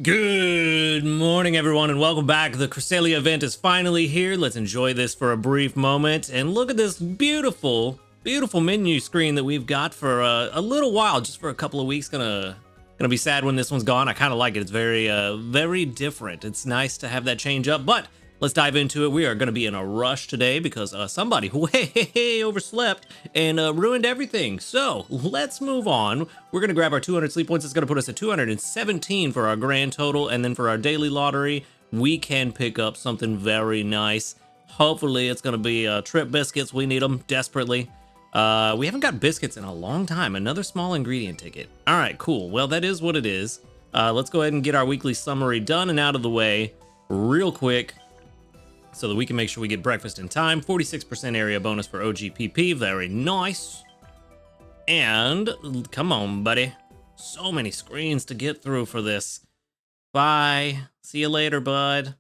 Good morning, everyone, and welcome back. The Cresselia event is finally here. Let's enjoy this for a brief moment and look at this beautiful, beautiful menu screen that we've got for a little while, just for a couple of weeks. Gonna be sad when this one's gone. I kind of like it. It's very different. It's nice to have that change up, but let's dive into it. We are going to be in a rush today because somebody way overslept and ruined everything. So let's move on. We're going to grab our 200 sleep points. It's going to put us at 217 for our grand total. And then for our daily lottery, we can pick up something very nice. Hopefully it's going to be trip biscuits. We need them desperately. We haven't got biscuits in a long time. Another small ingredient ticket. All right, cool. Well, that is what it is. Let's go ahead and get our weekly summary done and out of the way real quick, so that we can make sure we get breakfast in time. 46% area bonus for OGPP. Very nice. And come on, buddy. So many screens to get through for this. Bye. See you later, bud.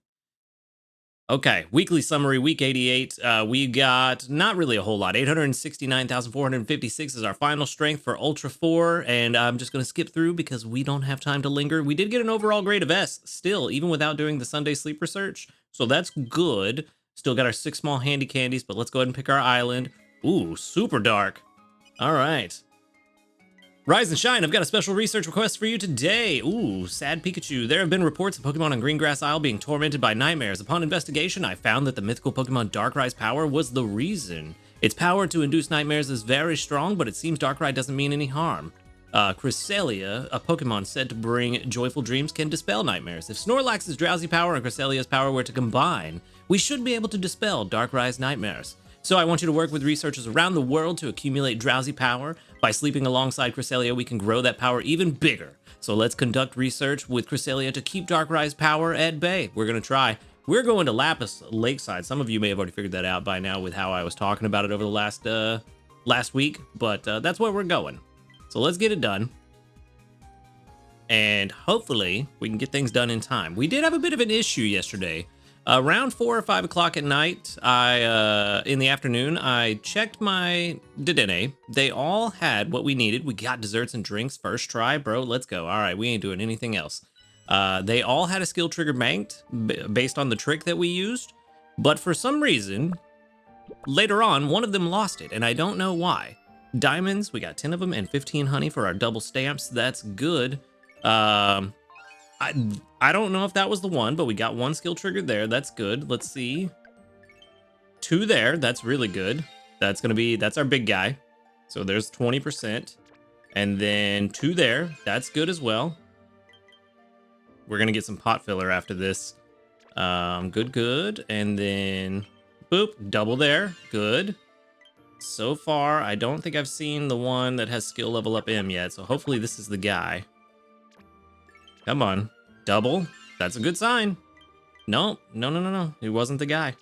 Okay, weekly summary, week 88. We got not really a whole lot. 869,456 is our final strength for Ultra 4. And I'm just going to skip through because we don't have time to linger. We did get an overall grade of S still, even without doing the Sunday sleep research. So that's good. Still got our 6 small handy candies, but let's go ahead and pick our island. Ooh, super dark. All right. Rise and shine, I've got a special research request for you today. Ooh, sad Pikachu. There have been reports of Pokemon on Greengrass Isle being tormented by nightmares. Upon investigation, I found that the mythical Pokemon Darkrai's power was the reason. Its power to induce nightmares is very strong, but it seems Darkrai doesn't mean any harm. Cresselia, a Pokemon said to bring joyful dreams, can dispel nightmares. If Snorlax's drowsy power and Cresselia's power were to combine, we should be able to dispel Darkrai's nightmares. So I want you to work with researchers around the world to accumulate drowsy power. By sleeping alongside Cresselia, we can grow that power even bigger. So let's conduct research with Cresselia to keep Darkrai's power at bay. We're going to try. We're going to Lapis Lakeside. Some of you may have already figured that out by now with how I was talking about it over the last week, but that's where we're going. So let's get it done. And hopefully we can get things done in time. We did have a bit of an issue yesterday. Around 4 or 5 o'clock at night, in the afternoon, I checked my Dedenne. They all had what we needed. We got desserts and drinks first try, bro. Let's go. All right, we ain't doing anything else. They all had a skill trigger banked based on the trick that we used. But for some reason, later on, one of them lost it, and I don't know why. Diamonds, we got 10 of them, and 15 honey for our double stamps. That's good. I don't know if that was the one, but we got 1 skill triggered there. That's good. Let's see. 2 there. That's really good. That's our big guy. So there's 20%. And then 2 there. That's good as well. We're going to get some pot filler after this. Good. And then boop, double there. Good. So far, I don't think I've seen the one that has skill level up M yet. So hopefully this is the guy. Come on. Double. That's a good sign. No. It wasn't the guy.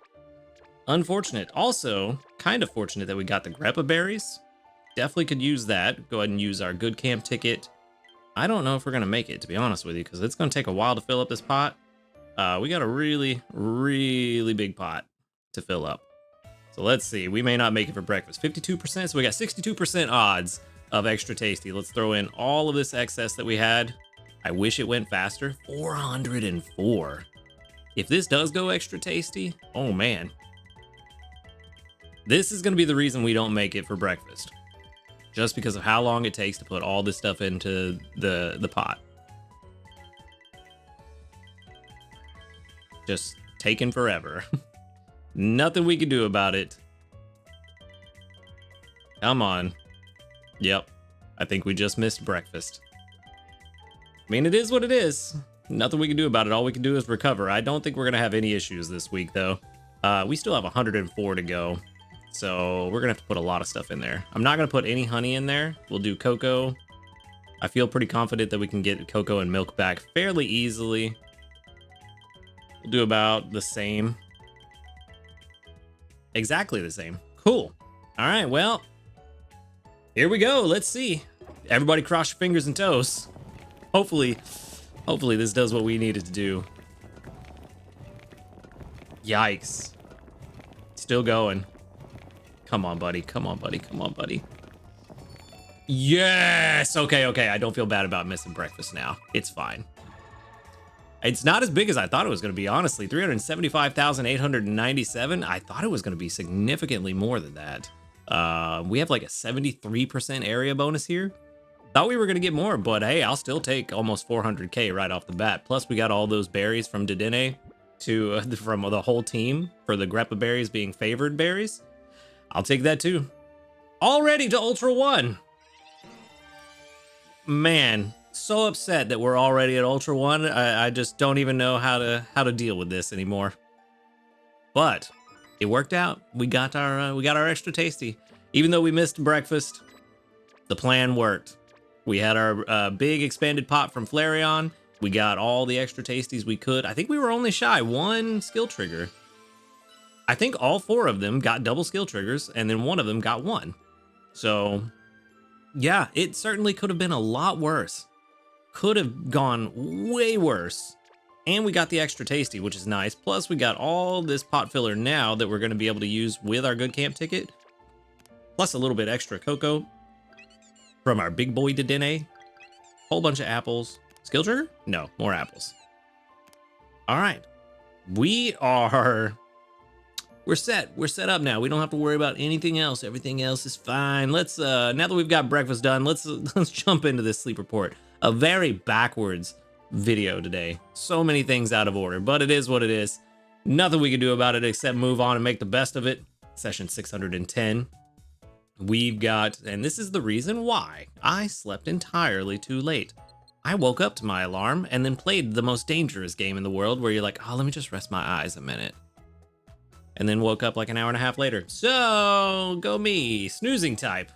Unfortunate. Also, kind of fortunate that we got the Greppa berries. Definitely could use that. Go ahead and use our good camp ticket. I don't know if we're going to make it, to be honest with you, because it's going to take a while to fill up this pot. We got a really, really big pot to fill up. So let's see. We may not make it for breakfast. 52%. So we got 62% odds of extra tasty. Let's throw in all of this excess that we had. I wish it went faster. 404. If this does go extra tasty, oh man. This is going to be the reason we don't make it for breakfast. Just because of how long it takes to put all this stuff into the pot. Just taking forever. Nothing we can do about it. Come on. Yep. I think we just missed breakfast. I mean, it is what it is. Nothing we can do about it. All we can do is recover. I don't think we're going to have any issues this week, though. We still have 104 to go. So we're going to have to put a lot of stuff in there. I'm not going to put any honey in there. We'll do cocoa. I feel pretty confident that we can get cocoa and milk back fairly easily. We'll do about the same. Exactly the same. Cool. All right, well, here we go. Let's see. Everybody cross your fingers and toes. Hopefully this does what we needed to do. Yikes. Still going. Come on, buddy. Come on, buddy. Come on, buddy. Yes! Okay. I don't feel bad about missing breakfast now. It's fine. It's not as big as I thought it was going to be, honestly. 375,897. I thought it was going to be significantly more than that. We have like a 73% area bonus here. Thought we were going to get more, but hey, I'll still take almost 400k right off the bat. Plus, we got all those berries from Dedenne from the whole team for the Greppa berries being favored berries. I'll take that too. Already to Ultra 1. Man, so upset that we're already at Ultra 1. I just don't even know how to deal with this anymore. But it worked out. We got our extra tasty. Even though we missed breakfast, the plan worked. We had our big expanded pot from Flareon. We got all the extra tasties we could. I think we were only shy one skill trigger. I think all 4 of them got double skill triggers, and then one of them got 1. So, yeah, it certainly could have been a lot worse. Could have gone way worse. And we got the extra tasty, which is nice. Plus, we got all this pot filler now that we're going to be able to use with our good camp ticket. Plus a little bit extra cocoa from our big boy Dedenne. Whole bunch of apples. Skill trigger? No, more apples. All right. We're set. We're set up now. We don't have to worry about anything else. Everything else is fine. Let's now that we've got breakfast done, let's jump into this sleep report. A very backwards video today. So many things out of order, but it is what it is. Nothing we can do about it except move on and make the best of it. Session 610. We've got, and this is the reason why I slept entirely too late. I woke up to my alarm and then played the most dangerous game in the world where you're like, oh, let me just rest my eyes a minute. And then woke up like an hour and a half later. So, go me, snoozing type.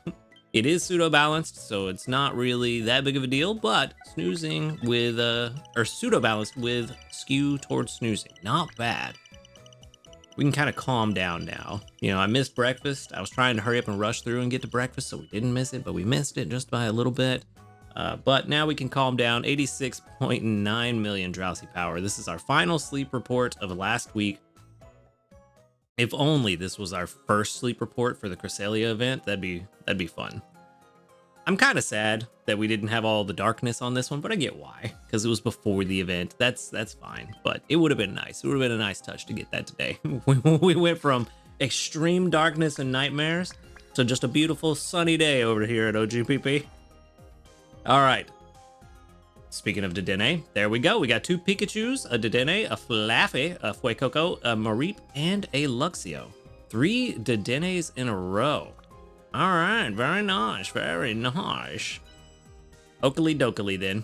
It is pseudo-balanced, so it's not really that big of a deal, but snoozing with, or pseudo-balanced with skew towards snoozing. Not bad. We can kind of calm down now. You know, I missed breakfast. I was trying to hurry up and rush through and get to breakfast, so we didn't miss it, but we missed it just by a little bit. But now we can calm down. 86.9 million drowsy power. This is our final sleep report of last week. If only this was our first sleep report for the Cresselia event, that'd be fun. I'm kind of sad that we didn't have all the darkness on this one, but I get why, because it was before the event. That's fine, but it would have been nice. It would have been a nice touch to get that today. We went from extreme darkness and nightmares to just a beautiful sunny day over here at OGPP. All right. Speaking of Dedenne, there we go. We got 2 Pikachus, a Dedenne, a Flaffy, a Fuecoco, a Mareep, and a Luxio. 3 Dedennes in a row. All right, very nice, very nice. Oakley dokley then.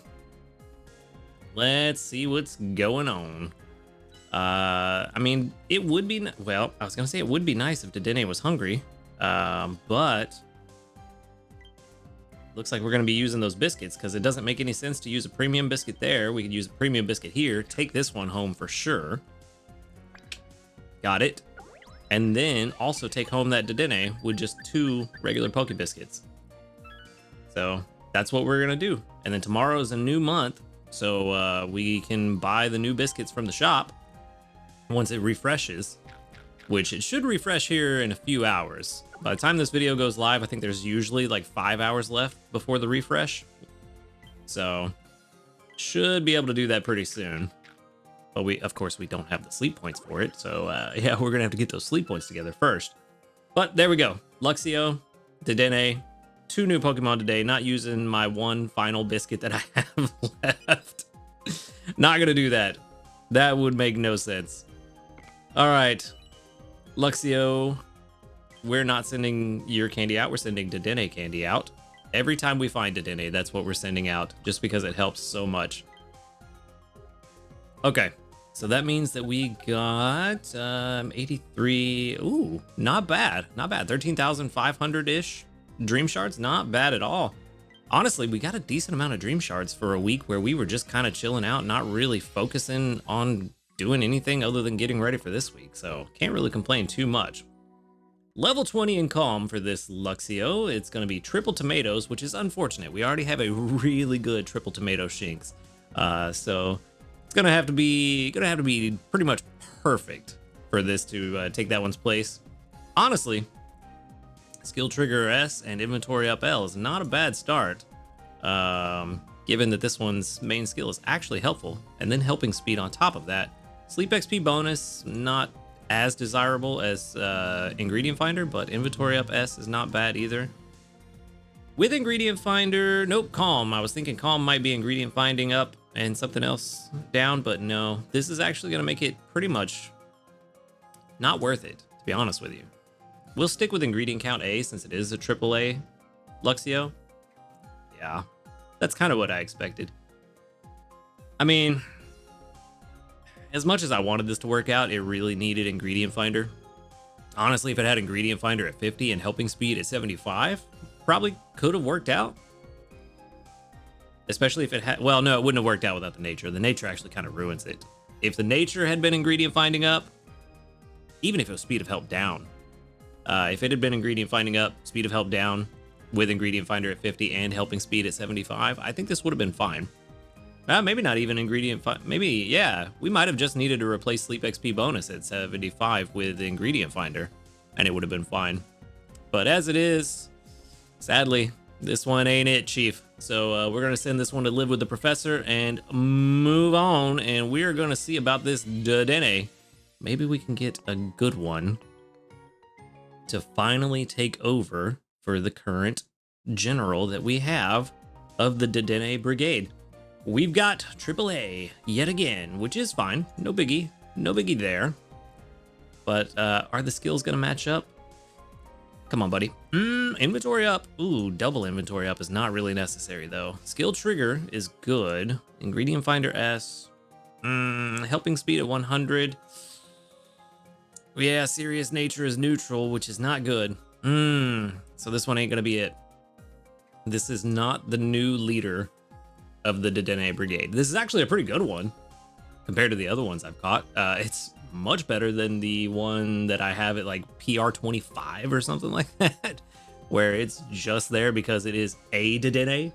Let's see what's going on. I mean, it would be, well, I was gonna say it would be nice if Dedenne was hungry, but looks like we're gonna be using those biscuits because it doesn't make any sense to use a premium biscuit there. We could use a premium biscuit here, take this one home for sure. Got it. And then also take home that Dedenne with just 2 regular Poke Biscuits. So that's what we're gonna do. And then tomorrow is a new month, so we can buy the new biscuits from the shop once it refreshes, which it should refresh here in a few hours. By the time this video goes live, I think there's usually like 5 hours left before the refresh. So should be able to do that pretty soon. But of course, we don't have the sleep points for it. So yeah, we're gonna have to get those sleep points together first. But there we go. Luxio, Dedenne, 2 new Pokemon today. Not using my 1 final biscuit that I have left. Not gonna do that. That would make no sense. All right, Luxio, we're not sending your candy out. We're sending Dedenne candy out. Every time we find Dedenne, that's what we're sending out, just because it helps so much. Okay. So that means that we got 83. Ooh, not bad. Not bad. 13,500-ish dream shards. Not bad at all. Honestly, we got a decent amount of dream shards for a week where we were just kind of chilling out, not really focusing on doing anything other than getting ready for this week. So can't really complain too much. Level 20 in Calm for this Luxio. It's going to be triple tomatoes, which is unfortunate. We already have a really good triple tomato Shinx. So it's gonna have to be pretty much perfect for this to take that one's place. Honestly, skill trigger S and inventory up L is not a bad start. given that this one's main skill is actually helpful, and then helping speed on top of that. Sleep XP bonus, not as desirable as Ingredient Finder, but Inventory Up S is not bad either. With Ingredient Finder, nope, Calm. I was thinking Calm might be Ingredient Finding up and something else down, but no. This is actually going to make it pretty much not worth it, to be honest with you. We'll stick with Ingredient Count A since it is a AAA Luxio. Yeah, that's kind of what I expected. I mean, as much as I wanted this to work out, it really needed Ingredient Finder. Honestly, if it had Ingredient Finder at 50 and Helping Speed at 75, probably could have worked out. Especially if it had, well, no, it wouldn't have worked out without the nature. The nature actually kind of ruins it. If the nature had been Ingredient Finding up, even if it was Speed of Help down, if it had been Ingredient Finding up, Speed of Help down, with Ingredient Finder at 50 and Helping Speed at 75, I think this would have been fine. Maybe not even Ingredient Finder. Maybe, yeah, we might have just needed to replace Sleep XP bonus at 75 with Ingredient Finder, and it would have been fine. But as it is, sadly, this one ain't it, Chief. So we're going to send this one to live with the professor and move on, and we're going to see about this Dedenne. Maybe we can get a good one to finally take over for the current general that we have of the Dedenne Brigade. We've got AAA yet again, which is fine. No biggie. No biggie there. But are the skills going to match up? Come on, buddy. Inventory up. Ooh, double inventory up is not really necessary, though. Skill trigger is good. Ingredient Finder S. Helping speed at 100. Yeah, serious nature is neutral, which is not good. So this one ain't going to be it. This is not the new leader of the Dedenne Brigade. This is actually a pretty good one compared to the other ones I've caught. It's much better than the one that I have at like PR 25 or something like that, where it's just there because it is a Dedenne.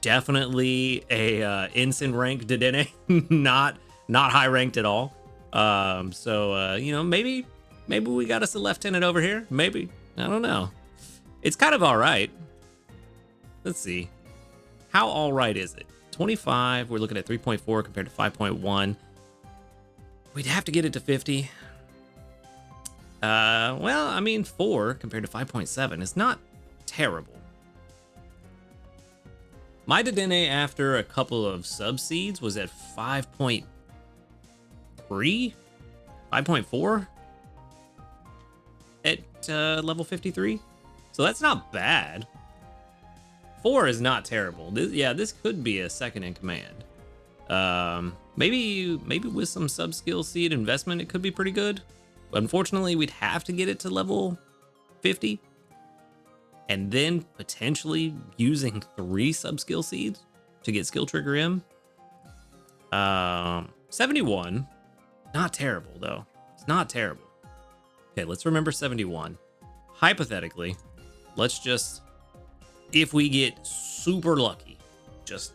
Definitely a ensign rank Dedenne, not high ranked at all. You know, maybe we got us a lieutenant over here. Maybe, I don't know. It's kind of all right. Let's see. How all right is it? 25, we're looking at 3.4 compared to 5.1. We'd have to get it to 50. Well, I mean, 4 compared to 5.7 is not terrible. My Dedenne after a couple of sub-seeds was at 5.3? 5.4? At level 53? So that's not bad. 4 is not terrible. This could be a second in command. Maybe with some sub-skill seed investment, it could be pretty good. But unfortunately, we'd have to get it to level 50. And then potentially using 3 sub-skill seeds to get skill trigger M. 71. Not terrible, though. It's not terrible. Okay, let's remember 71. Hypothetically, let's just... if we get super lucky, just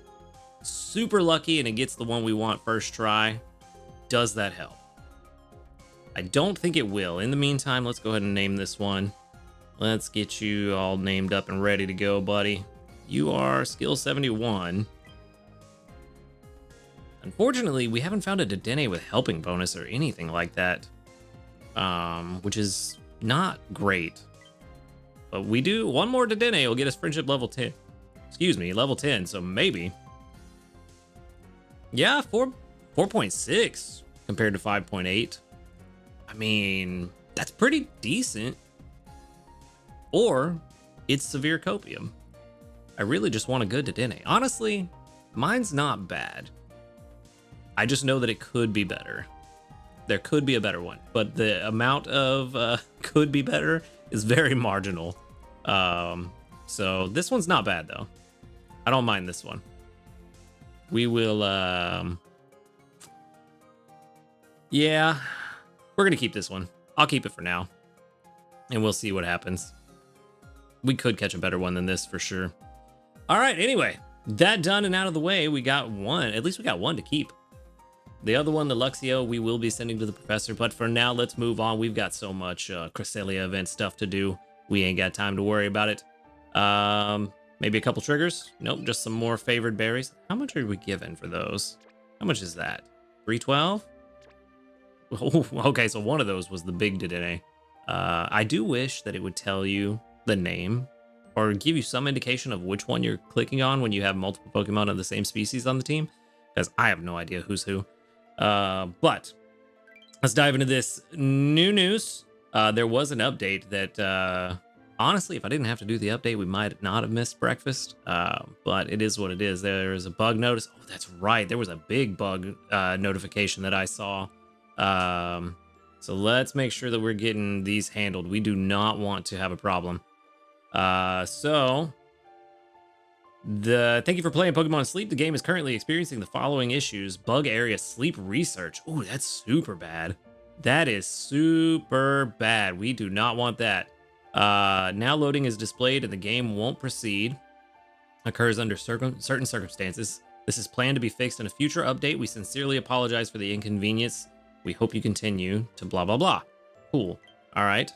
super lucky and it gets the one we want first try, does that help? I don't think it will. In the meantime, let's go ahead and name this one. Let's get you all named up and ready to go, buddy. You are skill 71. Unfortunately, we haven't found a Dedenne with helping bonus or anything like that, which is not great. But we do, one more Dedenne will get us friendship level 10. Excuse me, level 10, so maybe. Yeah, 4.6 compared to 5.8. I mean, that's pretty decent. Or it's severe copium. I really just want a good Dedenne. Honestly, mine's not bad. I just know that it could be better. There could be a better one, but the amount of could be better is very marginal. So this one's not bad though. I don't mind this one. We will, yeah, we're gonna keep this one. I'll keep it for now, and we'll see what happens. We could catch a better one than this for sure. All right, anyway, that done and out of the way, we got one. At least we got one to keep. The other one, the Luxio, we will be sending to the professor, but for now, let's move on. We've got so much Cresselia event stuff to do. We ain't got time to worry about it. Maybe a couple triggers? Nope, just some more favored berries. How much are we given for those? How much is that? 312? Oh, okay, so one of those was the big Dedenne. I do wish that it would tell you the name or give you some indication of which one you're clicking on when you have multiple Pokemon of the same species on the team, because I have no idea who's who. But let's dive into this new news. There was an update that, honestly, if I didn't have to do the update, we might not have missed breakfast. But it is what it is. There is a bug notice. Oh, that's right. There was a big bug notification that I saw. So let's make sure that we're getting these handled. We do not want to have a problem. Thank you for playing Pokemon Sleep. The game is currently experiencing the following issues. Bug area sleep research. Ooh, that's super bad. That is super bad. We do not want that. Now loading is displayed and the game won't proceed. Occurs under certain circumstances. This is planned to be fixed in a future update. We sincerely apologize for the inconvenience. We hope you continue to blah, blah, blah. Cool. All right.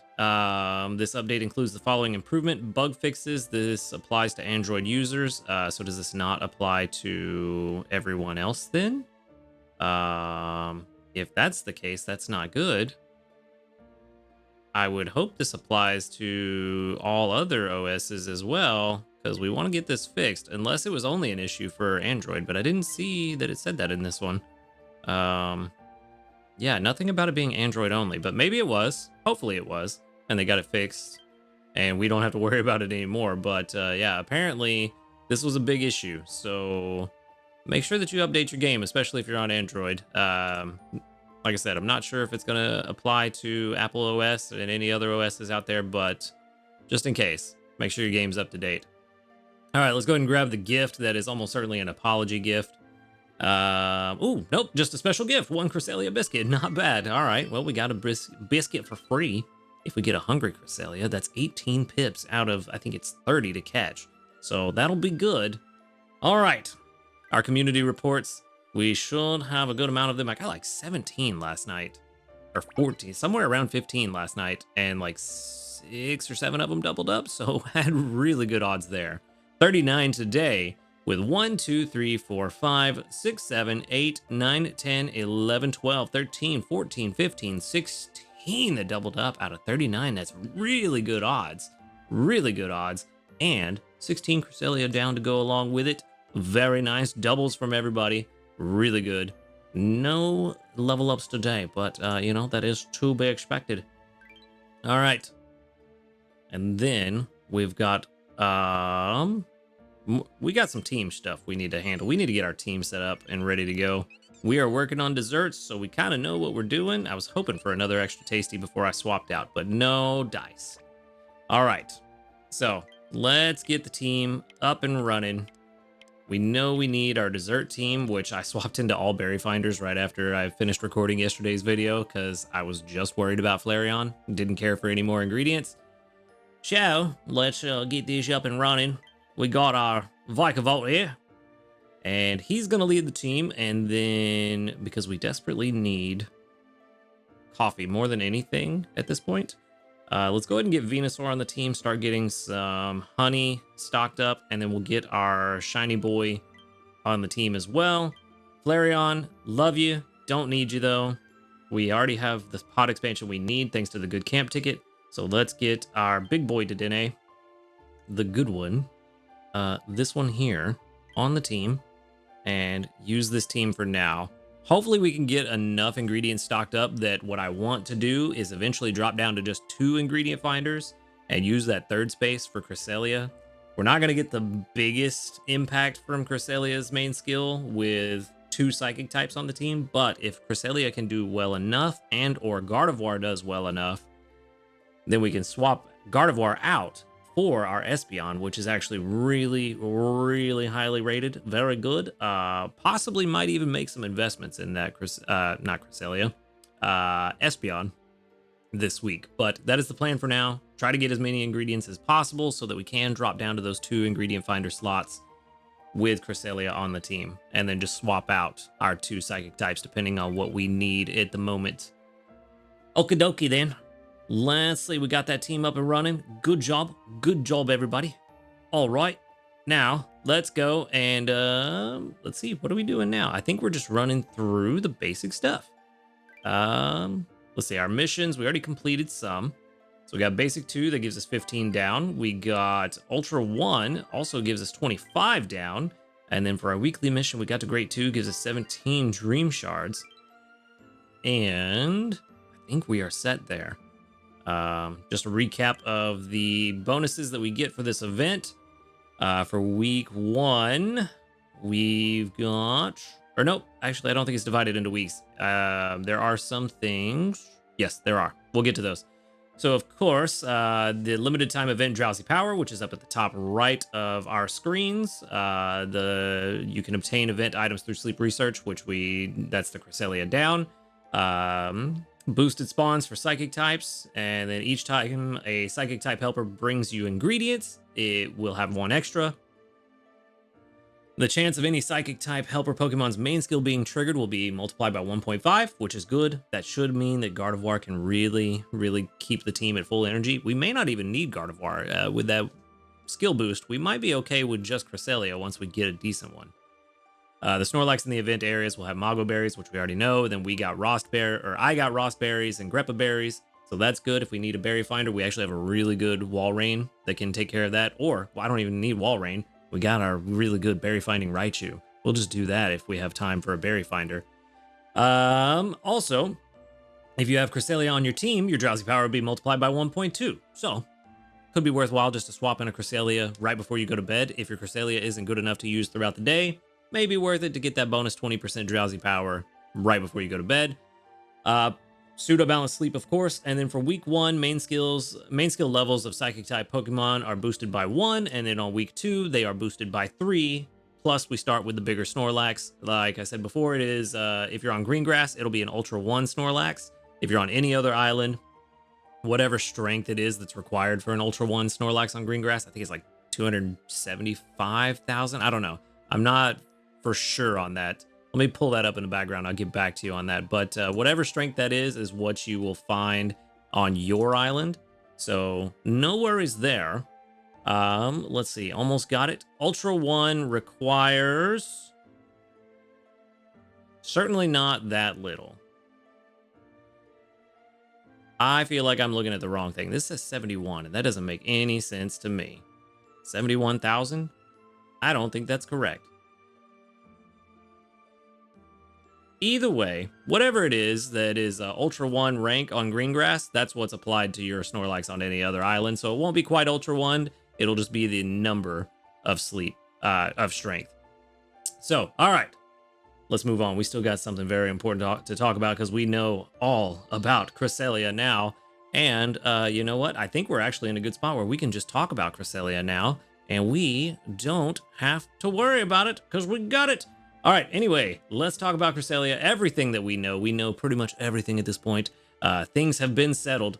This update includes the following improvement bug fixes. This applies to Android users. So does this not apply to everyone else then? If that's the case, that's not good. I would hope this applies to all other OSs as well, because we want to get this fixed, unless it was only an issue for Android, but I didn't see that it said that in this one. Yeah, nothing about it being Android only, but maybe it was. Hopefully it was, and they got it fixed, and we don't have to worry about it anymore. But yeah, apparently this was a big issue, so make sure that you update your game, especially if you're on Android. Like I said, I'm not sure if it's going to apply to Apple OS and any other OSs out there, but just in case, make sure your game's up to date. All right, let's go ahead and grab the gift that is almost certainly an apology gift. Ooh, nope, just a special gift. 1 Cresselia biscuit. Not bad. All right, well, we got a biscuit for free. If we get a hungry Cresselia, that's 18 pips out of, I think it's 30 to catch. So that'll be good. All right, our community reports. We should have a good amount of them. I got like 17 last night, or 14, somewhere around 15 last night, and like 6 or 7 of them doubled up, so had really good odds there. 39 today, with 1, 2, 3, 4, 5, 6, 7, 8, 9, 10, 11, 12, 13, 14, 15, 16 that doubled up out of 39. That's really good odds. Really good odds. And 16 Cresselia down to go along with it. Very nice. Doubles from everybody. Really good. No level ups today, but, you know, that is to be expected. All right. And then we've got, we got some team stuff we need to handle. We need to get our team set up and ready to go. We are working on desserts, so we kind of know what we're doing. I was hoping for another extra tasty before I swapped out, but no dice. All right, so let's get the team up and running. We know we need our dessert team, which I swapped into all berry finders right after I finished recording yesterday's video because I was just worried about Flareon. Didn't care for any more ingredients. So let's get this up and running. We got our Vikavolt here, and he's going to lead the team, and then, because we desperately need coffee more than anything at this point, let's go ahead and get Venusaur on the team, start getting some honey stocked up, and then we'll get our shiny boy on the team as well. Flareon, love you, don't need you though. We already have the pod expansion we need thanks to the good camp ticket, so let's get our big boy Dedenne, the good one. This one here on the team, and use this team for now. Hopefully we can get enough ingredients stocked up that what I want to do is eventually drop down to just 2 ingredient finders and use that 3rd space for Cresselia. We're not going to get the biggest impact from Cresselia's main skill with 2 psychic types on the team, but if Cresselia can do well enough and or Gardevoir does well enough, then we can swap Gardevoir out for our Espeon, which is actually really, really highly rated. Very good. Possibly might even make some investments in that, not Cresselia, Espeon this week. But that is the plan for now. Try to get as many ingredients as possible so that we can drop down to those 2 ingredient finder slots with Cresselia on the team. And then just swap out our 2 psychic types depending on what we need at the moment. Okie dokie then. Let's see, we got that team up and running. Good job, everybody. All right, Now, let's go and let's see. What are we doing now? I think we're just running through the basic stuff. Let's see. Our missions, we already completed some. So we got basic 2 that gives us 15 down. We got ultra 1 also gives us 25 down. And then for our weekly mission, we got to grade 2 gives us 17 dream shards. And I think we are set there. Just a recap of the bonuses that we get for this event. For week 1, we've got, or nope, actually, I don't think it's divided into weeks. There are some things. Yes, there are. We'll get to those. So, of course, the limited time event Drowsy Power, which is up at the top right of our screens. You can obtain event items through sleep research, which that's the Cresselia down. Boosted spawns for psychic types, and then each time a psychic type helper brings you ingredients, it will have 1 extra. The chance of any psychic type helper Pokemon's main skill being triggered will be multiplied by 1.5, which is good. That should mean that Gardevoir can really, really keep the team at full energy. We may not even need Gardevoir. With that skill boost, we might be okay with just Cresselia once we get a decent one. The Snorlax in the event areas will have Mago Berries, which we already know. Then I got Rost Berries and Greppa Berries. So that's good. If we need a berry finder, we actually have a really good Walrein that can take care of that. Or, well, I don't even need Walrein. We got our really good berry finding Raichu. We'll just do that if we have time for a berry finder. Also, if you have Cresselia on your team, your Drowsy Power will be multiplied by 1.2. So, could be worthwhile just to swap in a Cresselia right before you go to bed. If your Cresselia isn't good enough to use throughout the day, maybe worth it to get that bonus 20% Drowsy Power right before you go to bed. Pseudo Balanced Sleep, of course. And then for week 1, main skill levels of Psychic type Pokemon are boosted by 1. And then on week 2, they are boosted by 3. Plus, we start with the bigger Snorlax. Like I said before, it is, if you're on Greengrass, it'll be an Ultra 1 Snorlax. If you're on any other island, whatever strength it is that's required for an Ultra 1 Snorlax on Greengrass, I think it's like 275,000. I don't know. I'm not for sure on that. Let me pull that up in the background. I'll get back to you on that. But whatever strength that is what you will find on your island. So no worries there. Let's see. Almost got it. Ultra 1 requires certainly not that little. I feel like I'm looking at the wrong thing. This says 71, and that doesn't make any sense to me. 71,000? I don't think that's correct. Either way, whatever it is that is Ultra 1 rank on Greengrass, that's what's applied to your Snorlax on any other island. So it won't be quite Ultra 1. It'll just be the number of strength. So, all right. Let's move on. We still got something very important to talk about because we know all about Cresselia now. And you know what? I think we're actually in a good spot where we can just talk about Cresselia now. And we don't have to worry about it because we got it. All right, anyway, let's talk about Cresselia. Everything that we know pretty much everything at this point. Things have been settled.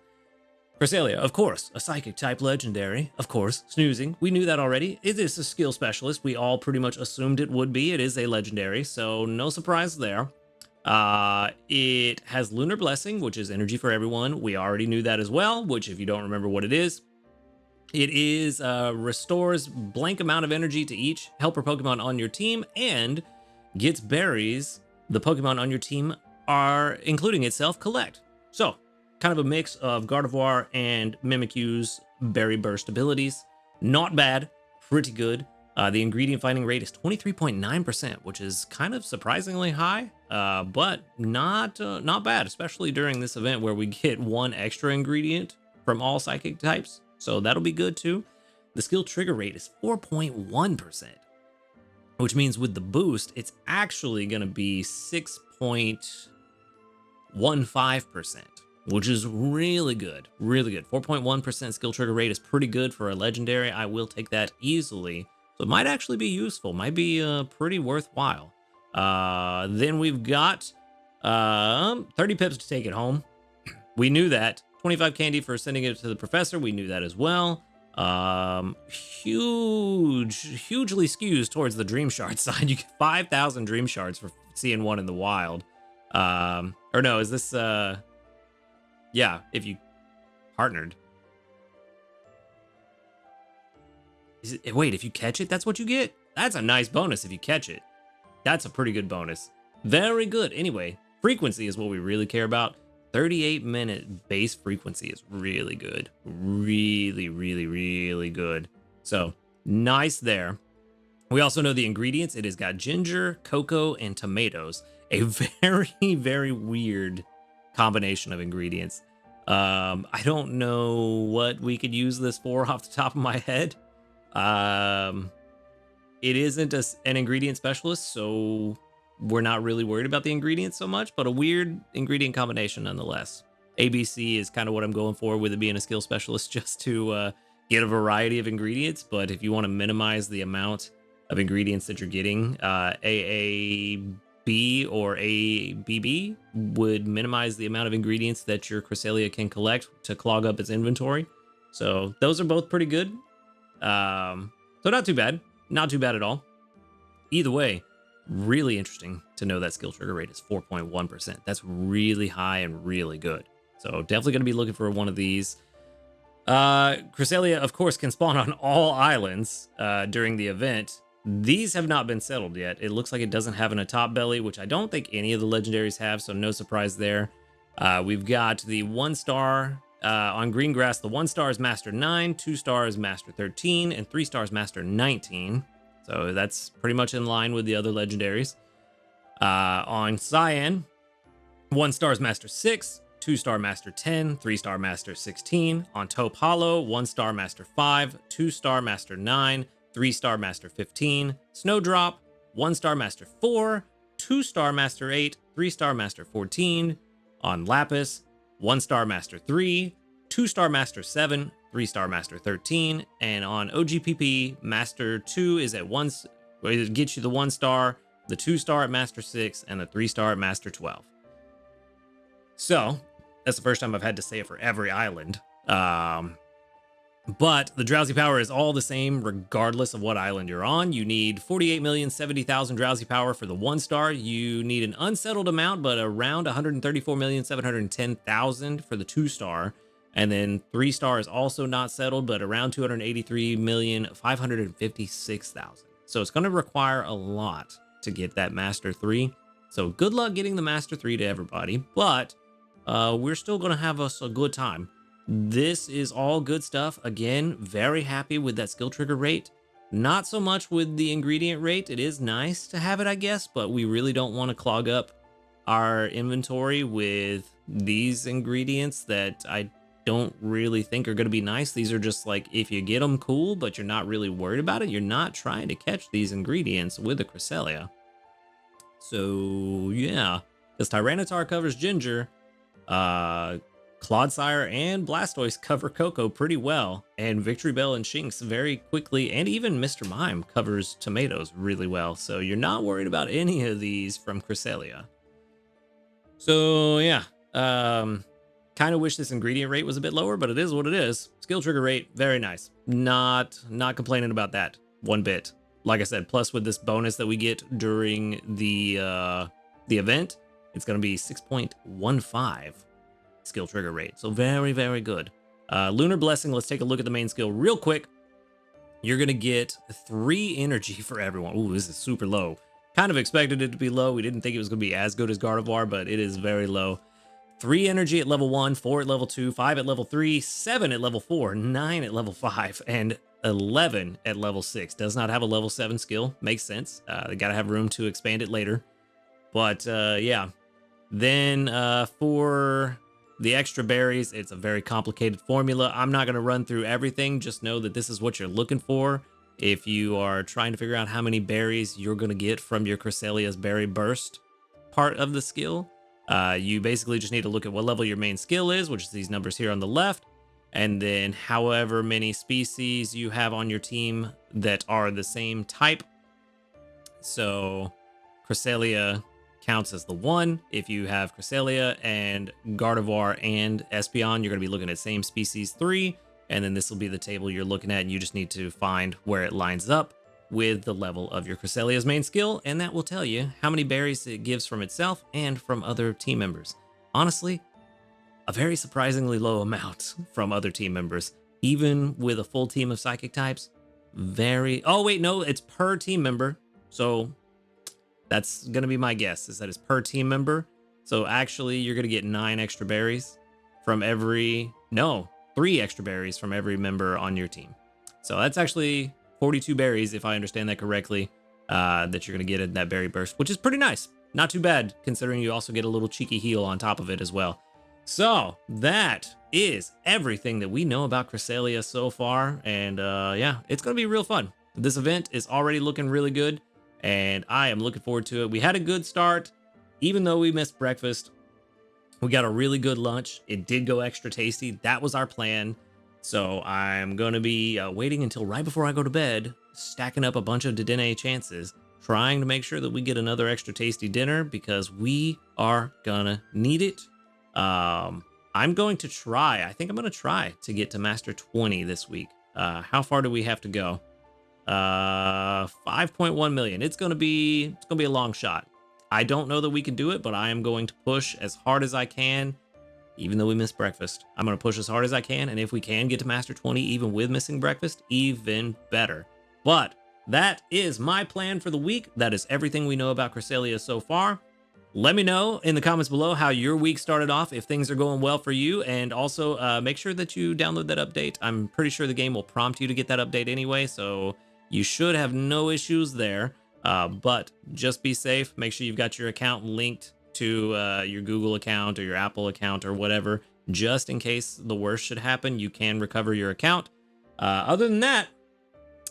Cresselia, of course, a psychic type legendary. Of course, snoozing. We knew that already. It is a skill specialist. We all pretty much assumed it would be. It is a legendary, so no surprise there. It has Lunar Blessing, which is energy for everyone. We already knew that as well, which if you don't remember what it is restores blank amount of energy to each helper Pokemon on your team and gets berries the Pokemon on your team are, including itself, collect. So, kind of a mix of Gardevoir and Mimikyu's berry burst abilities. Not bad, pretty good. The ingredient finding rate is 23.9%, which is kind of surprisingly high, but not bad, especially during this event where we get 1 extra ingredient from all psychic types. So that'll be good too. The skill trigger rate is 4.1%. Which means with the boost, it's actually going to be 6.15%, which is really good. Really good. 4.1% skill trigger rate is pretty good for a legendary. I will take that easily. So it might actually be useful. Might be pretty worthwhile. Then we've got 30 pips to take it home. We knew that. 25 candy for sending it to the professor. We knew that as well. Hugely skews towards the Dream Shard side. You get 5,000 Dream Shards for seeing one in the wild. Or no, is this, yeah, if you partnered. Wait, if you catch it, that's what you get? That's a nice bonus if you catch it. That's a pretty good bonus. Very good. Anyway, frequency is what we really care about. 38-minute base frequency is really good. Really, really, really good. So nice there. We also know the ingredients. It has got ginger, cocoa, and tomatoes. A very, very weird combination of ingredients. I don't know what we could use this for off the top of my head. It isn't an ingredient specialist, so we're not really worried about the ingredients so much, but a weird ingredient combination nonetheless. ABC is kind of what I'm going for with it being a skill specialist, just to get a variety of ingredients. But if you want to minimize the amount of ingredients that you're getting, AAB or ABB would minimize the amount of ingredients that your Cresselia can collect to clog up its inventory. So those are both pretty good. So not too bad. Not too bad at all. Either way, really interesting to know that skill trigger rate is 4.1%. That's really high and really good. So definitely going to be looking for one of these. Cresselia, of course, can spawn on all islands during the event. These have not been settled yet. It looks like it doesn't have an atop belly, which I don't think any of the legendaries have, so no surprise there. We've got the 1-star on green grass. The 1-star is Master 9, 2-star is Master 13, and 3-star is Master 19. So that's pretty much in line with the other legendaries. On Cyan, 1-star is Master 6, 2-star Master 10, 3-star Master 16. On Taupe Hollow, 1-star Master 5, 2-star Master 9, 3-star Master 15. Snowdrop, 1-star Master 4, 2-star Master 8, 3-star Master 14. On Lapis, 1-star Master 3, 2-star Master 7, 3-star Master 13, and on OGPP, Master 2 is at it gets you the 1-star, the 2-star at Master 6, and the 3-star at Master 12. So, that's the first time I've had to say it for every island. But the drowsy power is all the same regardless of what island you're on. You need 48,070,000 drowsy power for the 1-star. You need an unsettled amount, but around 134,710,000 for the 2-star. And then 3-star is also not settled, but around 283,556,000. So it's going to require a lot to get that Master 3. So good luck getting the Master 3 to everybody, but we're still going to have us a good time. This is all good stuff. Again, very happy with that skill trigger rate. Not so much with the ingredient rate. It is nice to have it, I guess, but we really don't want to clog up our inventory with these ingredients that I don't really think are going to be nice. These are just like, if you get them, cool, but you're not really worried about it. You're not trying to catch these ingredients with the Cresselia. So yeah, because Tyranitar covers Ginger, Clodsire and Blastoise cover Cocoa pretty well, and Victory Bell and Shinx very quickly, and even Mr. Mime covers Tomatoes really well, so you're not worried about any of these from Cresselia. So yeah, kind of wish this ingredient rate was a bit lower, but it is what it is. Skill trigger rate, very nice. Not complaining about that one bit. Like I said, plus with this bonus that we get during the event, it's going to be 6.15 skill trigger rate. So very, very good. Lunar Blessing, let's take a look at the main skill real quick. You're going to get 3 energy for everyone. Ooh, this is super low. Kind of expected it to be low. We didn't think it was going to be as good as Gardevoir, but it is very low. 3 energy at level 1, 4 at level 2, 5 at level 3, 7 at level 4, 9 at level 5, and 11 at level 6. Does not have a level 7 skill. Makes sense. They got to have room to expand it later. But yeah. Then for the extra berries, it's a very complicated formula. I'm not going to run through everything. Just know that this is what you're looking for. If you are trying to figure out how many berries you're going to get from your Cresselia's Berry Burst part of the skill, you basically just need to look at what level your main skill is, which is these numbers here on the left, and then however many species you have on your team that are the same type. So Cresselia counts as the 1. If you have Cresselia and Gardevoir and Espeon, you're going to be looking at same species 3, and then this will be the table you're looking at, and you just need to find where it lines up with the level of your Cresselia's main skill, and that will tell you how many berries it gives from itself and from other team members. Honestly, a very surprisingly low amount from other team members. Even with a full team of psychic types, Oh, wait, no, it's per team member. So that's going to be my guess, is that it's per team member. So actually, you're going to get 9 extra berries from every, no, 3 extra berries from every member on your team. So that's actually 42 berries, if I understand that correctly, that you're going to get in that berry burst, which is pretty nice. Not too bad, considering you also get a little cheeky heal on top of it as well. So that is everything that we know about Cresselia so far. And yeah, it's going to be real fun. This event is already looking really good, and I am looking forward to it. We had a good start, even though we missed breakfast. We got a really good lunch. It did go extra tasty. That was our plan. So I'm going to be waiting until right before I go to bed, stacking up a bunch of Dedenne chances, trying to make sure that we get another extra tasty dinner, because we are going to need it. I'm going to try. I think I'm going to try to get to Master 20 this week. How far do we have to go? 5.1 million. It's going to be a long shot. I don't know that we can do it, but I am going to push as hard as I can, even though we missed breakfast. I'm going to push as hard as I can, and if we can get to Master 20 even with missing breakfast, even better. But that is my plan for the week. That is everything we know about Cresselia so far. Let me know in the comments below how your week started off, if things are going well for you, and also make sure that you download that update. I'm pretty sure the game will prompt you to get that update anyway, so you should have no issues there. But just be safe. Make sure you've got your account linked to your Google account or your Apple account or whatever, just in case the worst should happen. You can recover your account. Other than that,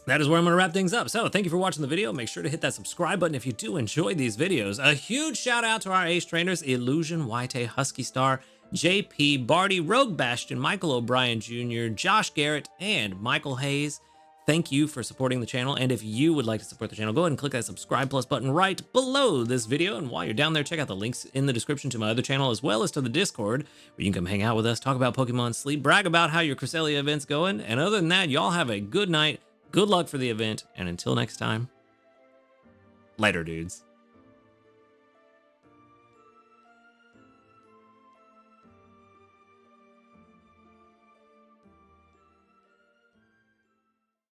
that is where I'm going to wrap things up. So thank you for watching the video. Make sure to hit that subscribe button if you do enjoy these videos. A huge shout out to our ace trainers, Illusion, White, Husky Star, JP, Barty, Rogue Bastion, Michael O'Brien Jr., Josh Garrett, and Michael Hayes. Thank you for supporting the channel, and if you would like to support the channel, go ahead and click that subscribe plus button right below this video, and while you're down there, check out the links in the description to my other channel, as well as to the Discord, where you can come hang out with us, talk about Pokemon Sleep, brag about how your Cresselia event's going, and other than that, y'all have a good night, good luck for the event, and until next time, later, dudes.